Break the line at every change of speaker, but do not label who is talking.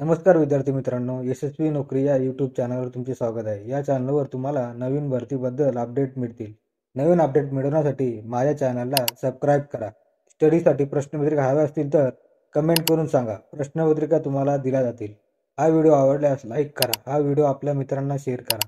नमस्कार विद्यार्थी मित्रांनो, यशस्वी नोकरी या यूट्यूब चॅनलवर तुमचे स्वागत आहे। या चॅनलवर तुम्हाला नवीन भरतीबद्दल अपडेट मिळतील। नवीन अपडेट मिळवण्यासाठी माझ्या चॅनलला सबस्क्राईब करा। स्टडीसाठी प्रश्नपत्रिका हव्या असतील तर कमेंट करून सांगा, प्रश्नपत्रिका तुम्हाला दिल्या जातील। हा व्हिडिओ आवडल्यास लाईक करा, हा व्हिडिओ आपल्या मित्रांना शेअर करा।